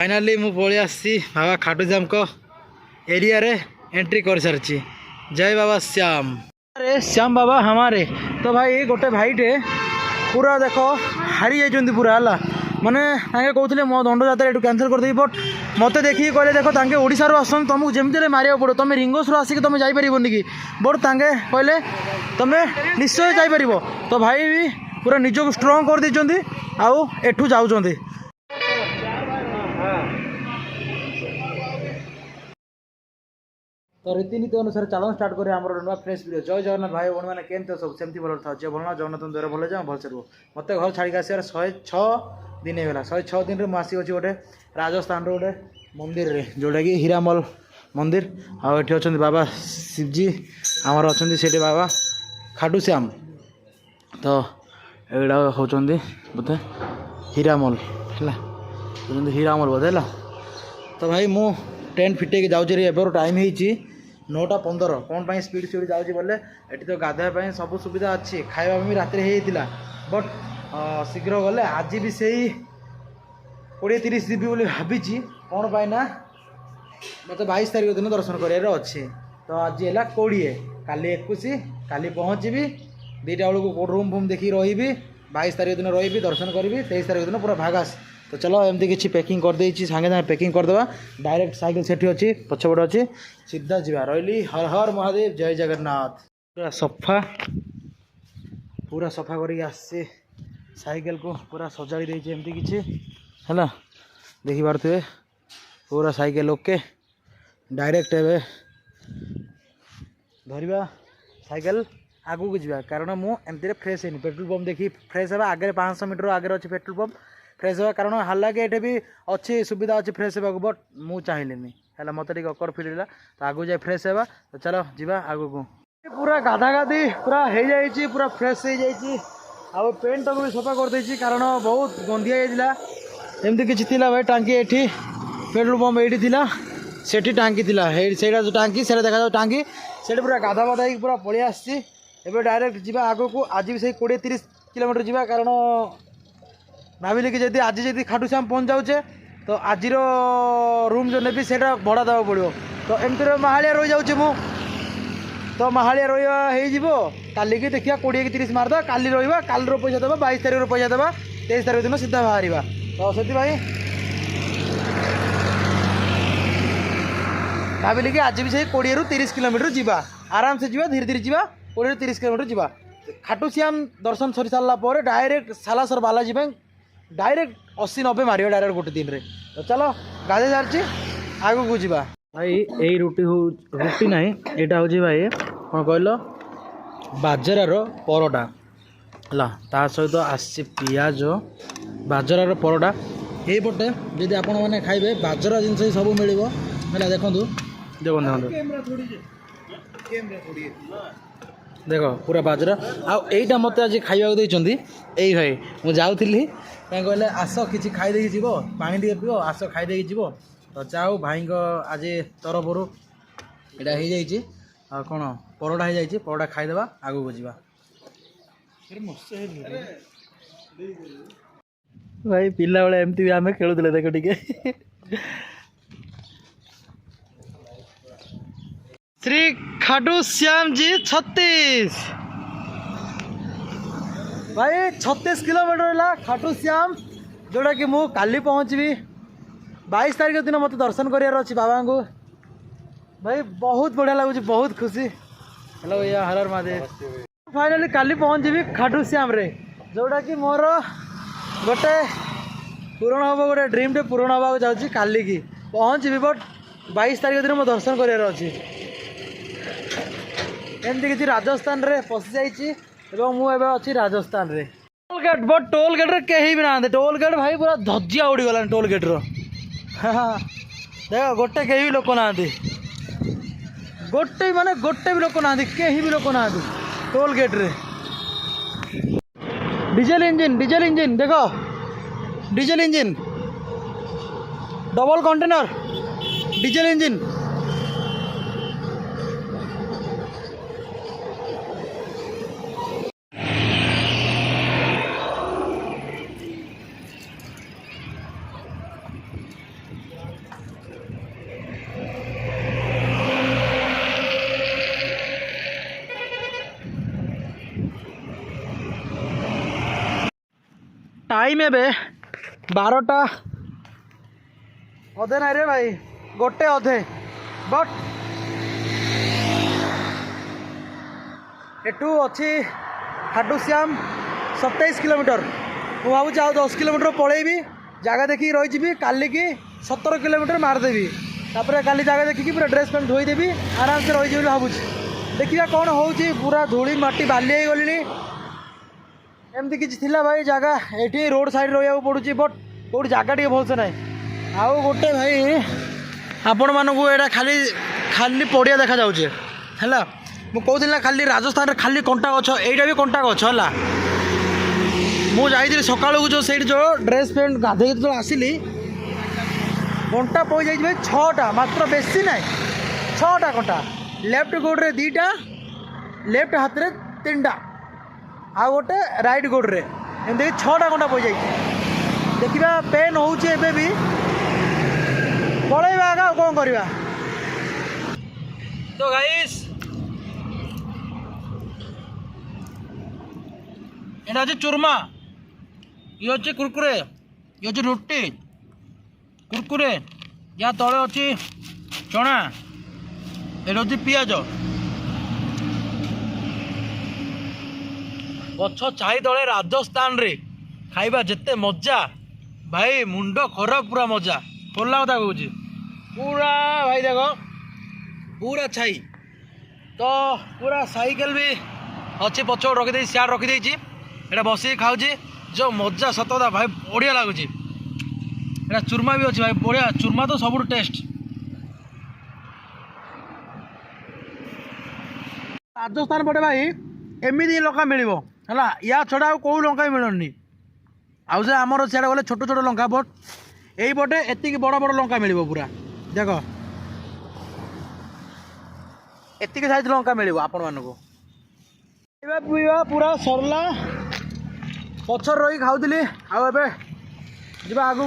Finally मु पलि आसी बाबा खाटूश्याम को एरिया रे एंट्री कर सारी। जय बाबा श्याम। अरे श्याम बाबा हमारे तो भाई गोटे भाईटे पूरा देख हारी जाइए पूरा है माने कहते मो दंड जात्रा ये कैंसल करदेवी बट मत देखिए कहले देख तांके ओडिशारू आसन तुमको जमी मारे पड़ो तुम रिंगसरू आसिक तुम जापर कि बट तांके कहले तुम निश्चय जापर तो भाई भी पूरा निजक स्ट्रंग कर देइचंदी आउ एठू जाउचंदी। तो रीतिनीति अनुसार चलन स्टार्ट करें आम नुआ फ्रेश वीडियो। जय जगन्नाथ भाई भौणी मैंने केमती सब सेमती भल था जे भल जगन्नाथ द्वारा भल जाए भलसे रुह। मत घर छाड़ी आसार 106 दिन होगा 106 दिन में आसी अच्छी गोटे राजस्थान गोटे मंदिर रे जोटा कि हीरामल मंदिर आठी अच्छा बाबा शिवजी आमर अच्छा से बाबा खाटूश्याम तो एगुड़ा होती बोधे हीरामल है हीरामल बोधे है। तो भाई मु टेंट फिटेक जाऊँगी एबर टाइम हो 9:15 कौन पाई स्पीड स्पीड जाऊँगी बोले ये तो गाधोया सब सुविधा अच्छी खाଇବା भी रात होता बट शीघ्र गले आज भी से 20-30 जीबी बोली भावी कौन पाई ना मत 22 तारीख दिन दर्शन करार अच्छे तो आज है 20 काली 21 काली पहुँची दुईटा बेलू रूम फूम देखिए रही 22 तारीख दिन रही दर्शन करी 23 तारीख दिन पूरा भागास। तो चलो एमती किसी पैकिंग कर देछि सांगे सांगे पैकिंग करदेवा डायरेक्ट साइकिल सेठी अच्छी पछपटे अच्छी सीधा जीवा रही। हर हर महादेव जय जगन्नाथ। पूरा सफा करके आसे साइकिल को पूरा सजाड़ी देछि एमती किछि है देखि पारथुए पूरा साइकिल ओके डायरेक्ट एबे धरिबा साइकिल आगू को जीवा कारण मु एमती फ्रेश है पेट्रोल पंप देखी फ्रेश है आगे 500 मीटर आगे अच्छे पेट्रोल पंप फ्रेश होगा कारण हालांकि ये भी अच्छी सुविधा अच्छी फ्रेश होगा बट मु चाहिए है मत अकड़ फिल तो आगू जाए फ्रेश होगा। तो चलो जीवा आगू को पूरा गाधा गाधी पूरा हो जाए पूरा फ्रेश हो जाए पेंट को भी सफा कर देछि कारण बहुत गंधिया जाइला एमती किछि थिला भाई टांकी एठी पेट्रोल पंप एठी थिला सेठी टांकी थिला सेटा जो टांकी सेटा देखा जाओ टांकी सेठी पूरा गाधा बाधा पूरा पळि आछि एबे डायरेक्ट जीवा आगू को आज भी से 20-30 किलोमीटर जीवा कारण भाविली कि जब आज जब खाटूश्याम पहुँच जाऊे तो आज रूम जो नेबी से भड़ा देवा पड़ो तो एमती माहालिया रही जाऊे मु तो माहालिया रही काली की देखिए 20-30 मारद काली रहा काल पैसा देवा 22 तारीख पैसा देवा 23 तारीख दिन सीधा बाहर तो से भाविली कि आज भी से 20-30 किलोमीटर जीवा आराम से जीवा धीरे धीरे जीवा 20-30 किलोमीटर जीवा खाटूश्याम दर्शन सरी सारा डायरेक्ट सालासर बालाजी डायरेक्ट 80-90 मार डायरेक्ट गोटे दिन रे। तो चलो गाधे जाची आगू को जीवा भाई यही रुटी ना यहाँ हूँ भाई कौन कहल बाजरार परोटा है ता सहित आसी पियाज बाजरार परोटा यही पटे जदि आपण मैंने खाइबे बाजरा जिनस सब मिल देखो देख पूरा बाजरा आईटा मत आज खाइबा देइचंदी एई भाई मु जाउथली कहले आस किसी खाई देकी जीव पानी टे पीओ आस खाई देकी जीव तो जाओ भाई आज तरफर यहाँ हो जाइए कौन परोटा हो जाइए परोटा खाईदेवा आगू को जीवा भाई पिला बेले एमती भी आम खेलुले देख टे श्री खाटूश्याम जी 36 भाई 36 किलोमीटर है खाटूश्याम जोड़ा कि मु काली पहुँचबी 22 तारीख दिन मत दर्शन करार अच्छी बाबा को भाई बहुत बढ़िया लगुच बहुत खुशी। हेलो भैया हर हर महादेव। फाइनाली काली पहुँचबी खाटूश्याम रे जोड़ा कि मोर गोटे पूरण हम गोटे ड्रीम टे पूरण हवा जाऊँगी काली की पहुँचबी बट 22 तारीख दिन मो दर्शन करार अच्छी एमती किसी राजस्थान रे पशि जाइए मुझे अच्छी राजस्थान रे toll gate but toll gate रे कहीं भी ना टोल गेट भाई पूरा धज्जिया उड़ीगला टोल गेट रो देख गोटे कहीं भी लोक ना गोटे माने गोटे भी लोक ना कहीं भी लोक ना टोल गेट रे डीजल इंजिन देखो diesel engine double container diesel engine time एबे 12टा अधे ना रे भाई गोटे अधे बट एटू अच्छी खाटूश्याम 27 किलोमीटर मु भावुँ आ 10 किलोमीटर पलैबी जगह देखिए रही काली की 17 किलोमीटर मारदेवी तापर काली जगह देखिकी पूरा ड्रेस पैंट धोईदेवी आराम से रही भावुँ देखिए कौन हो पूरा धूली माटी बाली हो गली एमती किसी भाई जगह ये रोड साइड रहा पड़ू बट कौट जगह टे भलसे ना आउ गोटे भाई आपण मानू एटा खाली खाली पड़िया देखा जाऊे है मु कहूँ खाली राजस्थान खाली कंटा गछ एटा भी कंटा गछ है मुझे सका जो से जो ड्रेस पैंट गाधे जो आसली कंटा पड़ जाए भाई 6टा मात्र बेसी ना 6टा कंटा लेफ्ट गोड्रे 2टा लेफ्ट हाथ में 3टा आ गोटे राइट गोड्रे एमती 6टा कंटा पड़ जाए देखा पेन होचे भी पलैबा आगा कौन करवा तो गाइस एटा हচ্ছে चूरमा ये हচ্ছে कुरकुरे ये हচ্ছে रोटी कुरकुरे या तले अच्छी चना ये हচ্ছে पियाज गछ छाई तले राजस्थान रे खाइबा जेते मजा भाई मुंड खराब पूरा मजा खोला कथा कहूँ पूरा भाई देख पूरा छाई तो पूरा साइकेल भी अच्छी पछ रखीदे सियाड़ रखीदे एटा बस खाऊँ जो मजा सतता भाई बढ़िया लगुच एटा चूरमा भी अच्छी भाई बढ़िया चूरमा तो सब टेस्ट राजस्थान पटे भाई एमती लंका मिल है या छड़ा कौ लंका मिलनी आउ से आमर सियाड़े गले छोट छोट लंका बट यही पटे एति बड़ बड़ लंका मिल पूरा देख एति साइज लंका मिल आपण मानक पीवा पूरा सरला पछर रही खाऊली आगे आगू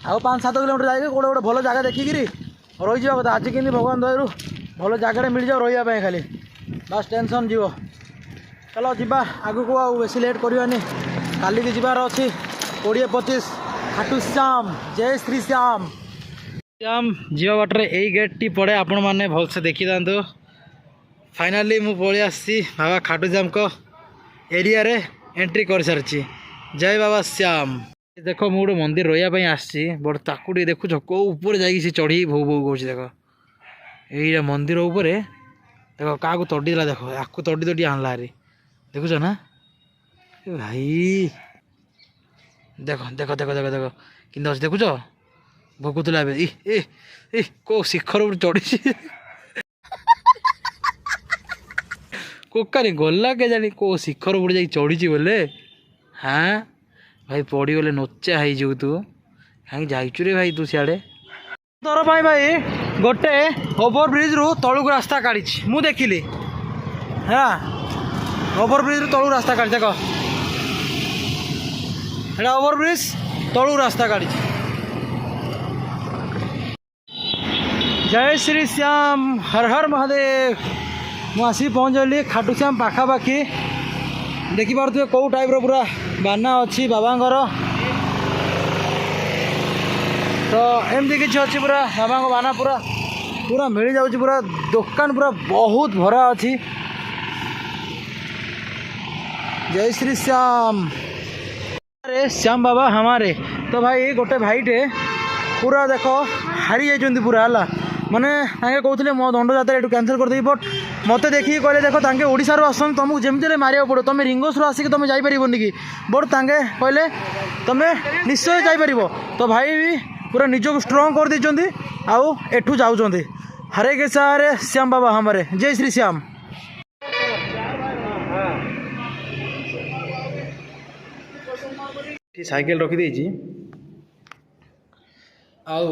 आउ 5-7 किलोमीटर जाए गोटे गोटे भल जगह देखिकी रही जावा कथा आज कि भगवान दयारू भल जगह मिल जाओ रही खाली बस टेंशन जीव चलो जीवा आगू को आउ बेसी लेट करवानी काली की जीवार अच्छी 20-25 खाटूश्याम जय श्री श्याम श्याम जीवा बाटर यही गेट टी पड़े आपण मैंने भलसे देखी था फाइनाली मु पलि आसी बाबा खाटूश्याम को एरिया रे एंट्री कर सारी जय बाबा श्याम देख मु गोटे मंदिर रही आसी बट ताकू देखुच कौ ऊपर जाइए चढ़ी भौ भौ कौच देख यही मंदिर उपर देख क्या तड़ीदेला देख आपको तड़ी तड़ी आणला हारी देखुच ना भाई देख देख देख देख देख कि देखुच भोगुला ए कौ शिखर चढ़ी कोकानी गला के जानी को शिखर उपरे जाई चढ़ी बोले हाँ भाई पड़ी गले नोचा है जो तू कहीं जाइचु रे भाई तू सियाड़े तोर भाई भाई गोटे ओवर ब्रिज रु तलुक रास्ता काढ़ी मु देखिली हाँ ओवर ब्रिज रु तलुक रास्ता काढ़ी देख एटा ओवर ब्रिज तलुक रास्ता काढ़ी जय श्री श्याम हर हर महादेव मुझे पहुँचली खाटूश्याम पाखापाखि देखिपे कौ टाइप पूरा बाना अच्छी बाबांगर तो एमती किसी अच्छी पूरा बाबा बाना पूरा पूरा मिल जाऊँ पूरा दुकान पूरा बहुत भरा अच्छी जय श्री श्याम अरे श्याम बाबा हमारे तो भाई गोटे भाईटे पूरा देख हारी जाइए पूरा है माने कहते मो दंड जात्रा ये कैंसल करदेवी बट मत देखिए कहले देख तांके ओडिशा रो आसन तुमको जमती मारिया पड़ो तुम रिंगोस रो आसिक तुम जापरबनी कि बट तांके कहले तुम निश्चय जापर तो भाई भी पूरा निजक स्ट्रंग कर देते आउ एठू जाऊँ हरे के सारे श्याम बाबा हमारे जय श्री श्याम साइकेल रखी आउ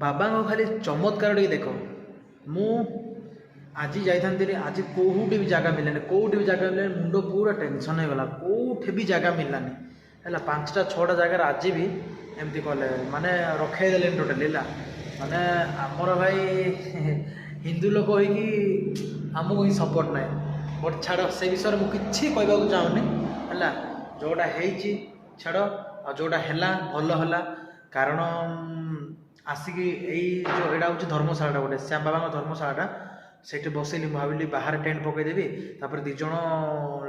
बाबा खाली चमत्कार टे देख मु आज जाइए आज कौटे भी जगह मिलने कौटे भी जगह मिलने मुंड पूरा टेंशन हो गला कौटे भी जगह मिललानी है 5टा-6टा जगह आज भी एमती कले माने रखईदे टोटाली है माने आमर भाई हिंदू लोक होमको ही सपोर्ट ना बट छाड़ से विषय मुझे किसी कहवाक चाहूनी है ଯେଉଁଟା ହେଇଛି ଛାଡ଼, ଆଉ ଯେଉଁଟା ହେଲା ଭଲ ହେଲା। କାରଣ ଆସିକି ଏଇ ଯେଉଁ ଏଇଟା ହେଉଛି ଧର୍ମଶାଳାଟା, ଗୋଟେ ଶ୍ୟାମ ବାବାଙ୍କ ଧର୍ମଶାଳାଟା, ସେଇଠି ବସିଲି। ମୁଁ ଭାବିଲି ବାହାରେ ଟେଣ୍ଟ ପକାଇଦେବି। ତାପରେ 2 ଜଣ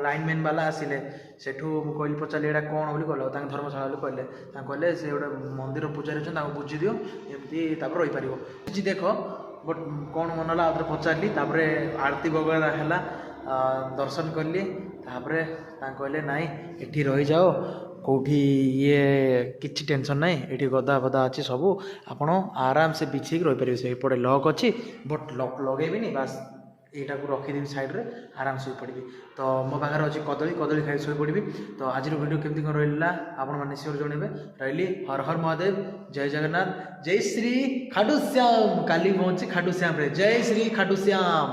ଲାଇନମ୍ୟାନ୍ ବାଲା ଆସିଲେ। ସେଠୁ ମୁଁ କହିଲି, ପଚାରିଲି ଏଇଟା କ'ଣ ବୋଲି କହିଲେ, ଆଉ ତାଙ୍କ ଧର୍ମଶାଳା ବୋଲି କହିଲେ। ତାଙ୍କୁ କହିଲେ ସେ ଗୋଟେ ମନ୍ଦିର ପୂଜାରୀ ଅଛନ୍ତି, ତାଙ୍କୁ ବୁଝିଦିଅ, ଏମିତି ତାପରେ ରହିପାରିବ। କିଛି ଦେଖ ବଟ୍ କ'ଣ ମନ ହେଲା, ଆଉଥରେ ପଚାରିଲି। ତାପରେ ଆଳତି ବଗେରା ହେଲା, ଦର୍ଶନ କଲି। ତାପରେ ତାଙ୍କୁ କହିଲେ ନାଇଁ ଏଠି ରହିଯାଅ, କେଉଁଠି ଇଏ କିଛି ଟେନସନ୍ ନାହିଁ, ଏଠି ଗଦା ଫଦା ଅଛି ସବୁ, ଆପଣ ଆରାମସେ ବିଛେଇକି ରହିପାରିବେ। ସେପଟେ ଲକ୍ ଅଛି, ବଟ୍ ଲକ୍ ଲଗେଇବିନି, ବାସ୍ ଏଇଟାକୁ ରଖିଦେବି ସାଇଡ଼୍ରେ, ଆରାମ ଶୋଇପଡ଼ିବି। ତ ମୋ ପାଖରେ ଅଛି କଦଳୀ ଖାଇ ଶୋଇପଡ଼ିବି। ତ ଆଜିର ଭିଡ଼ିଓ କେମିତି କ'ଣ ରହିଲା ଆପଣମାନେ ନିଶ୍ଚୟ ଜଣାଇବେ। ରହିଲି, ହର ହର ମହାଦେବ, ଜୟ ଜଗନ୍ନାଥ, ଜୟ ଶ୍ରୀ ଖାଟୁଶ୍ୟାମ। କାଲି ପହଞ୍ଚି ଖାଟୁଶ୍ୟାମରେ, ଜୟ ଶ୍ରୀ ଖାଟୁଶ୍ୟାମ।